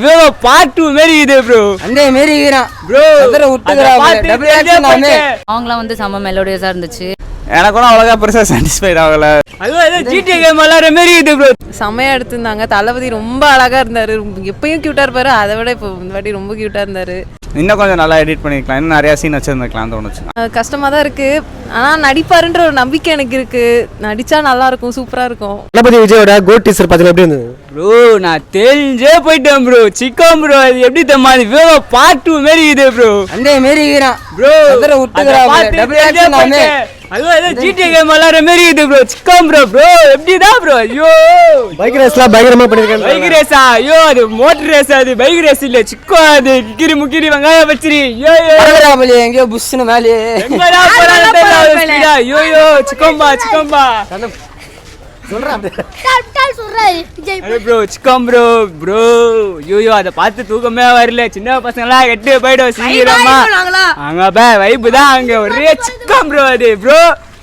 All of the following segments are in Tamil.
ப்ரோ பார்ட் 2 மாதிரி இது ப்ரோ. அந்த மாதிரி ஈரான் ப்ரோ அதர விட்டுக்கறாங்க. டபுள் ஆக்ஷன் நாமே. அவங்கலாம் வந்து செம்ம மெலோடியஸா இருந்துச்சு. எனக்கு கூட அவ்வளோக்கா பெருசாக சாட்டிஸ்ஃபைட் ஆகல. அதுவும் ஜிடிஏ கேம் விளாட்ற மாதிரி இது ப்ரோ. செம்மையாக எடுத்திருந்தாங்க. தளபதி ரொம்ப அழகாக இருந்தார். எப்பயும் க்யூட்டாக இருப்பார். அதை விட இப்போ இந்த வாட்டி ரொம்ப க்யூட்டாக இருந்தார். இன்னும் கொஞ்சம் நல்லா எடிட் பண்ணிக்கலாம். இன்னும் நிறையா சீன் வச்சுருந்துருக்கலாம் தோணுச்சு. கஷ்டமாக தான் இருக்குது. ஆனால் நடிப்பாருன்ற ஒரு நம்பிக்கை எனக்கு இருக்குது. நடித்தா நல்லாயிருக்கும், சூப்பராக இருக்கும். தளபதி விஜயோட கோட் டீசர் பார்த்தீங்கன்னா எப்படி இருந்தது ப்ரோ? நான் தெரிஞ்சே போயிட்டேன் ப்ரோ. சிக்கன் ப்ரோ அது எப்படி தம்மா ப்ரோ பார்ட் 2 மாதிரி இது ப்ரோ. அந்த மாதிரி ஈரான் ப்ரோ அதர விட்டுக்கறாங்க. டபுள் ஆக்ஷன் நாமே. அதுவும் ஜிடிஏ கேம் விளாட்ற மாதிரி இது ப்ரோ. சிக்கன் ப்ரோ ப்ரோ எப்படிதான் ப்ரோ? ஐயோ பைக் ரேஸ்லாம் பயங்கரமா பண்ணிருக்காங்க. பைக் ரேஸா? ஐயோ அது மோட்டர் ரேஸ். அது பைக் ரேஸ் இல்ல, சிக்கோ. அது கிரி முக்கிரி வெங்காயம் பச்சரி. ஐயோ பரவலாமலே எங்கயோ புஷ்னு மேலே எங்கடா போறானே தெரியல. ஐயோ ஐயோ சிக்கம்பா சிக்கம்பா சொல்றேன் array bro. Chicken bro bro ஐயோ அதை பார்த்து தூக்கமே வரல. சின்ன பசங்களாம் கெட்டு போயிடும் சீக்கிரமா. அங்க பே வைப்பு தான் அங்க ஒரே சிக்கன் ப்ரோ. அது ப்ரோ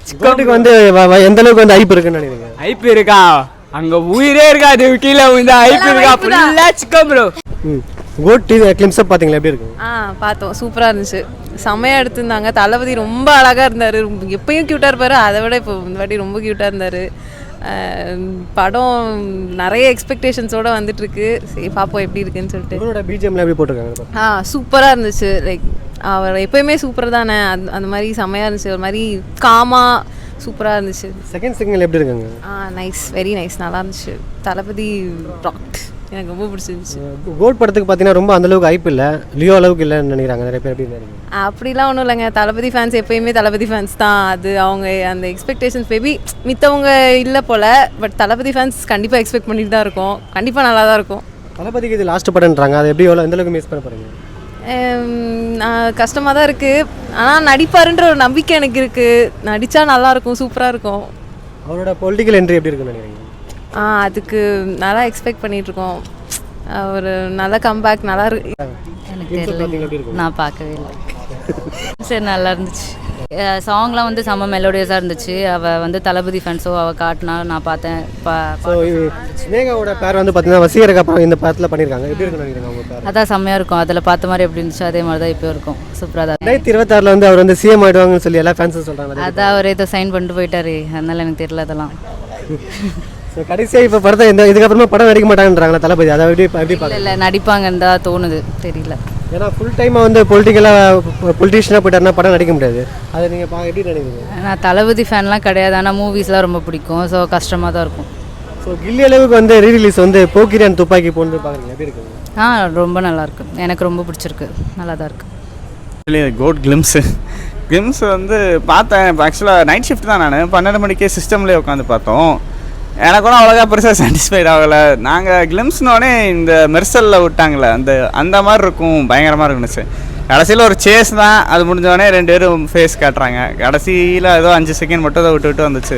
சிக்கனுக்கு வந்து எந்த அளவுக்கு வந்து ஐப் இருக்குன்னு நினைக்கிறீங்க? ஐப்பு இருக்கா? அங்க உயிரே இருக்காது கீழே இந்த ஐப்பு இருக்கா? ஃபுல்லா சிக்கன் ப்ரோ. கோட் கிளிம்ஸ் அப் பாத்தீங்களா எப்படி இருக்கு? பார்த்தோம். சூப்பராக இருந்துச்சு. செம்மையாக எடுத்திருந்தாங்க. தளபதி ரொம்ப அழகாக இருந்தார். எப்பயும் க்யூட்டாக இருப்பார். அதை விட இப்போ இந்த வாட்டி ரொம்ப க்யூட்டாக இருந்தார். படம் நிறைய எக்ஸ்பெக்டேஷன்ஸோடு வந்துட்டுருக்கு. சரி பார்ப்போம் எப்படி இருக்குன்னு சொல்லிட்டு. உங்களோட பிஜிஎம்ல எப்படி போட்டிருக்காங்க? சூப்பராக இருந்துச்சு. லைக் அவர் எப்போயுமே சூப்பர் தானே. அந்த மாதிரி செம்மையாக இருந்துச்சு. ஒரு மாதிரி காமாக சூப்பராக இருந்துச்சு. செகண்ட் சிங்கிள் எப்படி இருக்காங்க? நைஸ், வெரி நைஸ், நல்லா இருந்துச்சு. தளபதி ராக், எனக்கு ரொம்ப பிடிச்சிருந்துச்சு. கோட் படத்துக்கு பார்த்தீங்கன்னா ரொம்ப அந்தளவுக்கு ஐப் இல்லை, லியோ அளவுக்கு இல்லைன்னு நினைக்கிறாங்க நிறைய பேர். எப்படி நினைக்கிறீங்க? அப்படிலாம் ஒன்றும் இல்லைங்க. தளபதி ஃபேன்ஸ் எப்போயுமே தளபதி ஃபேன்ஸ் தான். அது அவங்க அந்த எக்ஸ்பெக்டேஷன்ஸ் மேபி மித்தவங்க இல்லை போல். பட் தளபதி ஃபேன்ஸ் கண்டிப்பாக எக்ஸ்பெக்ட் பண்ணிட்டு தான் இருக்கோம். கண்டிப்பாக நல்லா தான் இருக்கும். தளபதிக்கு இது லாஸ்ட் படம்ன்றாங்க. அது எப்படி எவ்வளோ எந்தளவுக்கு மிஸ் பண்ண போகிறீங்க? கஷ்டமாக தான் இருக்குது. ஆனால் நடிப்பாருன்ற ஒரு நம்பிக்கை எனக்கு இருக்குது. நடித்தா நல்லாயிருக்கும், சூப்பராக இருக்கும். அவரோட பொலிட்டிக்கல் என்ட்ரி எப்படி இருக்குன்னு நினைக்கிறீங்க? அதுக்கு நல்லா எக்ஸ்பெக்ட் பண்ணிகிட்ருக்கோம். ஒரு நல்ல கம்பேக் நல்லா இருக்கு. எனக்கு தெரியல, நான் பார்க்கவே இல்லை. சரி நல்லா இருந்துச்சு. சாங்லாம் வந்து செம்ம மெலோடியஸாக இருந்துச்சு. அவள் வந்து தளபதி ஃபேன்ஸோ அவள் காட்டினா நான் பார்த்தேன். ஸ்னேகாவோட பேர் வந்து பார்த்தீங்கன்னா வசீகருக்கு அப்புறம் இந்த படத்தில் பண்ணியிருக்காங்க. எப்படி இருக்குன்னு நினைக்கிறீங்க அவங்க பேர்? அதான் செம்மையாக இருக்கும். அதில் பார்த்த மாதிரி எப்படி இருந்துச்சு அதே மாதிரி தான் இப்போ இருக்கும். சூப்பராக தான். 2026 வந்து அவர் வந்து சிஎம் ஆகிடுவாங்கன்னு சொல்லி எல்லா ஃபேன்ஸும் சொல்கிறாங்க. அதான் அவர் ஏதோ சைன் பண்ணிட்டு போயிட்டாரு. அதனால எனக்கு தெரியல அதெல்லாம். கடைசியாக இப்போ படத்தை இதுக்கப்புறமா படம் நடிக்க மாட்டாங்கன்றாங்களா தளபதி? அதை எப்படி பார்க்க? இல்லை நடிப்பாங்கன்னு தான் தோணுது, தெரியல. ஏன்னா ஃபுல் டைமாக வந்து பொலிட்டிஷியனாக போயிட்டாருன்னா படம் நடிக்க முடியாது. அதை நீங்கள் எப்படி நினைக்கிறீங்க? நான் தளபதி ஃபேன்லாம் கிடையாது. ஆனால் மூவிஸ்லாம் ரொம்ப பிடிக்கும். ஸோ கஷ்டமாக தான் இருக்கும். ஸோ கில்லி அளவுக்கு வந்து ரீரிலீஸ் வந்து போக்கிரியான் துப்பாக்கி போட்டு பார்க்குறீங்க, எப்படி இருக்குங்க? ரொம்ப நல்லாயிருக்கு. எனக்கு ரொம்ப பிடிச்சிருக்கு. நல்லா தான் இருக்குது. கோட் கிளிம்ஸ் வந்து பார்த்தேன். இப்போ ஆக்சுவலாக நைட் ஷிஃப்ட் தான். நான் 12 மணிக்கே சிஸ்டம்லேயே உட்காந்து பார்த்தோம். எனக்கு கூட அவ்வளோக்கா பெருசாக சாட்டிஸ்ஃபைட் ஆகலை. நாங்கள் கிளிம்ஸ்னோடனே இந்த மெர்சலில் விட்டாங்களே அந்த மாதிரி இருக்கும், பயங்கரமாக இருக்குன்னு. கடைசியில் ஒரு சேஸ் தான். அது முடிஞ்சோடனே 2 பேரும் ஃபேஸ் காட்டுறாங்க. கடைசியில் ஏதோ 5 செகண்ட் மட்டும் அதை விட்டு வந்துச்சு.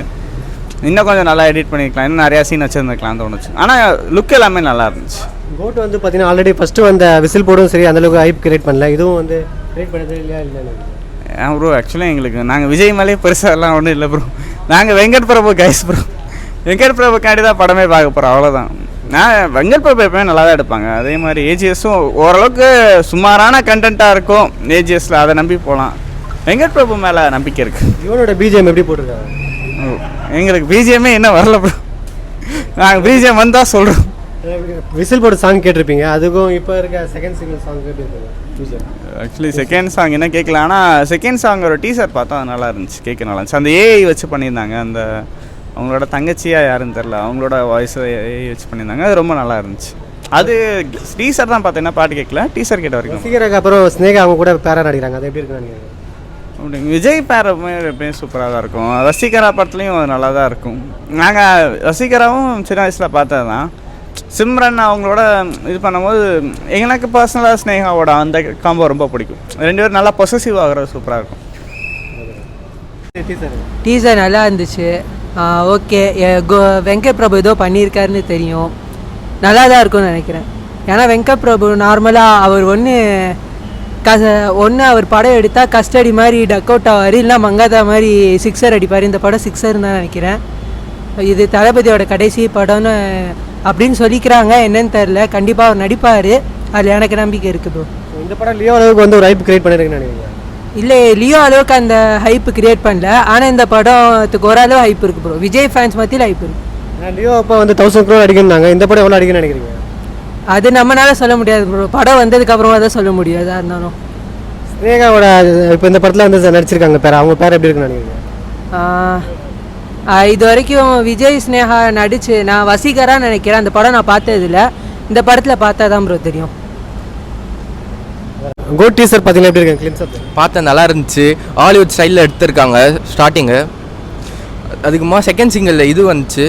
இன்னும் கொஞ்சம் நல்லா எடிட் பண்ணிக்கலாம். இன்னும் நிறையா சீன் வச்சுருந்துருக்கலாம் தோணுச்சு. ஆனால் லுக் எல்லாமே நல்லா இருந்துச்சு. கோட் வந்து பார்த்தீங்கன்னா ஆல்ரெடி ஃபஸ்ட்டு வந்த விசில் போடும் சரி அந்தளவுக்கு ஹைப் கிரியேட் பண்ணல. இதுவும் வந்து கிரியேட் பண்ணது இல்லையா? இல்லை ப்ரோ, ஆக்சுவலாக எங்களுக்கு நாங்கள் விஜய் மேலேயே பெருசாக ஒன்றும் இல்லை ப்ரோ. நாங்கள் வெங்கட் பிரபு கைஸ் ப்ரோ. வெங்கட் பிரபுக்காண்டி தான் படமே பார்க்க போகிறோம், அவ்வளோதான். நான் வெங்கட் பிரபு எப்பவுமே நல்லா தான் எடுப்பாங்க. அதே மாதிரி ஏஜிஎஸும் ஓரளவுக்கு சுமாரான கண்டென்ட்டாக இருக்கும் ஏஜிஎஸில். அதை நம்பி போகலாம். வெங்கட் பிரபு மேலே நம்பிக்கை இருக்குது. இவனோட பிஜிஎம் எப்படி போட்டிருக்காங்க? எங்களுக்கு பிஜிஎம்மே என்ன வரல ப்ரோ. நாங்கள் பிஜிஎம் வந்தால் சொல்கிறோம். விசில் போட சாங் கேட்டிருப்பீங்க. அதுக்கும் இப்போ இருக்க செகண்ட் சிங்கிள் சாங் கேட்டிருப்பீங்க. ஆக்சுவலி செகண்ட் சாங் என்ன கேட்கல. ஆனால் செகண்ட் சாங் ஒரு டீசர் பார்த்தா அது நல்லா இருந்துச்சு, கேட்க நல்லா இருந்துச்சு. அந்த ஏஐ வச்சு பண்ணியிருந்தாங்க. அந்த அவங்களோட தங்கச்சியா யாருன்னு தெரில, அவங்களோட வாய்ஸை வச்சு பண்ணியிருந்தாங்க. அது ரொம்ப நல்லா இருந்துச்சு. அது டீசர் தான் பார்த்தீங்கன்னா பாட்டு கேட்கல, டீசர் கேட்ட வரைக்கும். சீக்கிரம் அப்புறம் ஸ்னேகா அவங்க கூட பேரா நடிக்கிறாங்க. அது எப்படி இருக்குன்னு அப்படிங்க. விஜய் பேர் எப்பயும் சூப்பராக தான் இருக்கும். வசீகரா படத்துலையும் அது நல்லா தான் இருக்கும். நாங்கள் வசீகராவும் சின்ன வயசில் பார்த்தது தான். சிம்ரன் அவங்களோட இது பண்ணும்போது எனக்கு பர்சனலாக ஸ்னேகாவோட அந்த காம்போ ரொம்ப பிடிக்கும். 2 பேரும் நல்லா பொசசிவ் ஆகிறது சூப்பராக இருக்கும். டீசர் நல்லா இருந்துச்சு. ஓகே, வெங்கட் பிரபு ஏதோ பண்ணியிருக்காருன்னு தெரியும். நல்லா தான் இருக்கும்னு நினைக்கிறேன். ஏன்னா வெங்கட் பிரபு நார்மலாக அவர் ஒன்று அவர் படம் எடுத்தால் கஸ்டடி மாதிரி டக் அவுட் ஆவார், இல்லை மங்காதா மாதிரி சிக்ஸர் அடிப்பார். இந்த படம் சிக்ஸர்னு தான் நினைக்கிறேன். இது தளபதியோட கடைசி படம்னு அப்படின்னு சொல்லிக்கிறாங்க. என்னன்னு தெரில, கண்டிப்பாக அவர் நடிப்பார், அதில் எனக்கு நம்பிக்கை இருக்குது ப்ரோ. இந்த படம் லியோ அளவுக்கு வந்து ஒரு ஹைப் கிரியேட் பண்ணிருக்குன்னு நினைக்கிறீங்க? இல்லை, லியோ அளவுக்கு அந்த ஹைப் கிரியேட் பண்ணல, ஆனால் இந்த படத்துக்கு ஓரளவு ஹைப் இருக்குது ப்ரோ. விஜய் ஃபேன்ஸ் மத்தியில் ஹைப் இருக்குது. ஏன்னா லியோ அப்போ வந்து 1000 crore அடிக்கணும்னாங்க, இந்த படம் எவ்வளோ அடிக்கணும்னு நினைக்கிறீங்க? அது நம்மளால சொல்ல முடியாது ப்ரோ, படம் வந்ததுக்கப்புறமா தான் சொல்ல முடியும் எதாக இருந்தாலும். ஸ்னேகாவோட இப்போ இந்த படத்தில் வந்து நடிச்சிருக்காங்க பேர், அவங்க பேர் எப்படி இருக்குன்னு நினைக்கிறீங்க? இது வரைக்கும் விஜய் ஸ்னேகா நடிச்சு நான் வசீகராக நினைக்கிறேன். அந்த படம் நான் பார்த்ததில்ல, இந்த படத்தில் பார்த்தா தான் ப்ரோ தெரியும். கோட் டீசர் பார்த்தீங்கன்னா எப்படி இருக்காங்க? கிளிம்ஸ் பார்த்தேன், நல்லா இருந்துச்சு. ஹாலிவுட் ஸ்டைலில் எடுத்திருக்காங்க ஸ்டார்டிங்கு. அதுக்குமா செகண்ட் சிங்கிளில் இது வந்துச்சு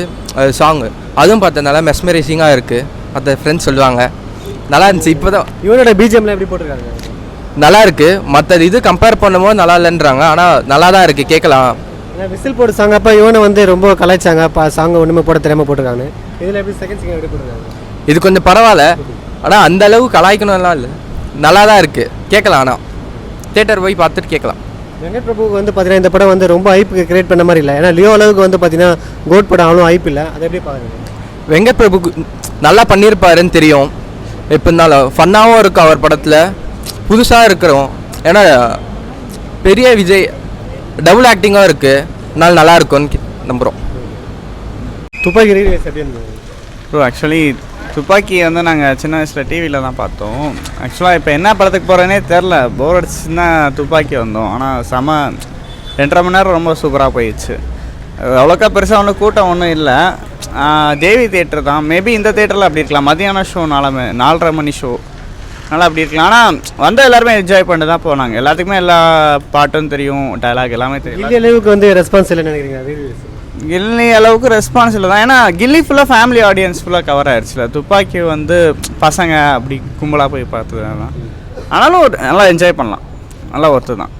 சாங்கு, அதுவும் பார்த்தேன் நல்லா மெஸ்மரைசிங்காக இருக்குது. மற்ற ஃப்ரெண்ட்ஸ் சொல்லுவாங்க நல்லா இருந்துச்சு. இப்போ தான் இவனோட பிஜிஎம்ல எப்படி போட்டிருக்காங்க? நல்லா இருக்குது. மற்ற இது கம்பேர் பண்ணும்போது நல்லா இல்லைன்றாங்க, ஆனால் நல்லா தான் இருக்குது, கேட்கலாம். ஏன்னா விசில் போட்டு சாங் அப்போ இவனை வந்து ரொம்ப கலாய்ச்சாங்க, சாங்கை ஒன்றுமே போட தெரியாமல் போட்டிருக்காங்க. இதில் எப்படி செகண்ட் சிங்கிள் எப்படி போட்டிருக்காங்க? இது கொஞ்சம் பரவாயில்ல, ஆனால் அந்த அளவு கலாய்க்கணும்லாம் இல்லை, நல்லா தான் இருக்குது, கேட்கலாம். ஆனால் தேட்டர் போய் பார்த்துட்டு கேட்கலாம். வெங்கட் பிரபுக்கு வந்து பார்த்தீங்கன்னா இந்த படம் வந்து ரொம்ப ஹைப் கிரியேட் பண்ண மாதிரி இல்லை. ஏன்னா லியோ அளவுக்கு வந்து பார்த்தீங்கன்னா கோட் படம் அவ்வளோ ஹைப் இல்லை, அதை எப்படி பார்க்குறீங்க? வெங்கட் பிரபுக்கு நல்லா பண்ணியிருப்பாருன்னு தெரியும். இப்போ இருந்தாலும் ஃபன்னாகவும் இருக்கும் அவர் படத்தில், புதுசாக இருக்கிறோம். ஏன்னா பெரிய விஜய் டபுள் ஆக்டிங்காக இருக்குது, அதனால நல்லா இருக்கும்னு நம்புகிறோம். துப்பாக்கி ரீலீஸ் எப்படி இருந்தது ப்ரோ? ஆக்சுவலி துப்பாக்கி வந்து நாங்கள் சின்ன வயசில் டிவியில் தான் பார்த்தோம். ஆக்சுவலாக இப்போ என்ன படத்துக்கு போகிறேனே தெரில, போர் அடிச்சுன்னா துப்பாக்கி வந்தோம். ஆனால் 2.5 மணி நேரம் ரொம்ப சூப்பராக போயிடுச்சு. அவ்வளோக்கா பெருசாக ஒன்றும் கூட்டம் ஒன்றும் இல்லை. தேவி தேட்டர் தான், மேபி இந்த தேட்டரில் அப்படி இருக்கலாம். மதியான ஷோ 4:30 மணி ஷோ, நல்லா அப்படி இருக்கலாம். ஆனால் வந்து எல்லாருமே என்ஜாய் பண்ணிட்டு தான் போனாங்க. எல்லாத்துக்குமே எல்லா பாட்டும் தெரியும், டைலாக் எல்லாமே தெரியும். இந்த அளவுக்கு வந்து ரெஸ்பான்ஸ் இல்லைன்னு நினைக்கிறீங்க ரீலீஸ்? கில்லி அளவுக்கு ரெஸ்பான்ஸ் இல்லை தான், ஏன்னா கில்லி ஃபுல்லாக ஃபேமிலி ஆடியன்ஸ் ஃபுல்லாக கவர் ஆகிடுச்சுல. துப்பாக்கி வந்து பசங்க அப்படி கும்பலாக போய் பார்த்ததுலாம், ஆனாலும் நல்லா என்ஜாய் பண்ணலாம், நல்லா ஒர்த்து தான்.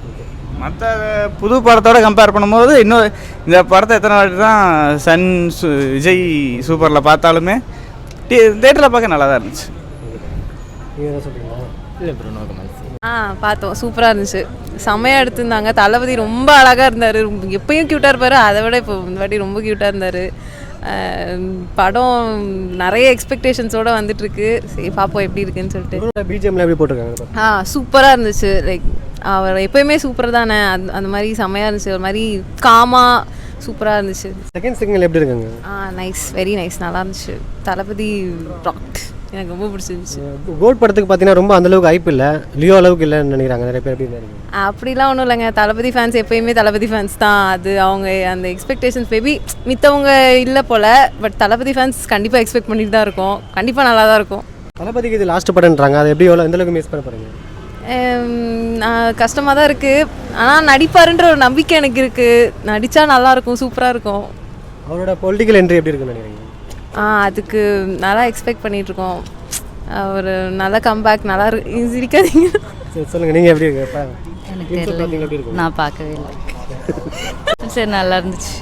மற்ற புது படத்தோடு கம்பேர் பண்ணும்போது இன்னும் இந்த படத்தை எத்தனை வாட்டி தான் விஜய் சூப்பரில் பார்த்தாலுமே தேட்டரில் பார்க்க நல்லா தான் இருந்துச்சு. நீங்கள் என்ன சொல்கிறீங்களா? இல்லை ப்ரோ, நோ கமெண்ட்ஸ். பார்த்தோம், சூப்பராக இருந்துச்சு, செம்மையாக எடுத்திருந்தாங்க. தளபதி ரொம்ப அழகாக இருந்தார், எப்பயும் க்யூட்டாக இருப்பார், அதை விட இப்போ இந்த வாட்டி ரொம்ப க்யூட்டாக இருந்தார். படம் நிறைய எக்ஸ்பெக்டேஷன்ஸோடு வந்துட்டுருக்கு. சரி பார்ப்போம் எப்படி இருக்குன்னு சொல்லிட்டு. பிஜிஎம்ல எப்படி போட்டிருக்காங்க? சூப்பராக இருந்துச்சு. லைக் அவர் எப்போயுமே சூப்பர் தானே, அந்த மாதிரி செம்மையாக இருந்துச்சு, ஒரு மாதிரி காமாக சூப்பராக இருந்துச்சு. செகண்ட் சிங்கிள் எப்படி இருக்காங்க? நைஸ், வெரி நைஸ், நல்லா இருந்துச்சு. தளபதி ராக், எனக்கு ரொம்ப பிடிச்சிருந்துச்சு. கோட் படத்துக்கு பார்த்தீங்கன்னா ரொம்ப அந்தளவுக்கு ஹைப் இல்லை, லியோ அளவுக்கு இல்லைன்னு நினைக்கிறாங்க நிறைய பேர். எப்படி நினைக்கிறீங்க? அப்படிலாம் ஒன்றும் இல்லைங்க, தளபதி ஃபேன்ஸ் எப்போயுமே தளபதி ஃபேன்ஸ் தான். அது அவங்க அந்த எக்ஸ்பெக்டேஷன்ஸ் மேபி மித்தவங்க இல்லை போல், பட் தளபதி ஃபேன்ஸ் கண்டிப்பாக எக்ஸ்பெக்ட் பண்ணிட்டு தான் இருக்கோம். கண்டிப்பாக நல்லா தான் இருக்கும். தளபதிக்கு இது லாஸ்ட் படம்ன்றாங்க, அது எப்படி எவ்வளோ எந்தளவுக்கு மிஸ் பண்ண போகிறீங்க? கஷ்டமாக தான் இருக்குது, ஆனால் நடிப்பாருன்ற ஒரு நம்பிக்கை எனக்கு இருக்குது. நடித்தா நல்லாயிருக்கும், சூப்பராக இருக்கும். அவரோட பொலிட்டிக்கல் என்ட்ரி எப்படி இருக்குன்னு நினைக்கிறீங்க? அதுக்கு நல்லா எக்ஸ்பெக்ட் பண்ணிகிட்ருக்கோம். ஒரு நல்ல கம்பேக் நல்லா இருக்காதீங்க. சரி சொல்லுங்கள், நீங்கள் எப்படி இருக்கு? எனக்கு தெரியல, நான் பார்க்கவே இல்லை. சரி நல்லா இருந்துச்சு.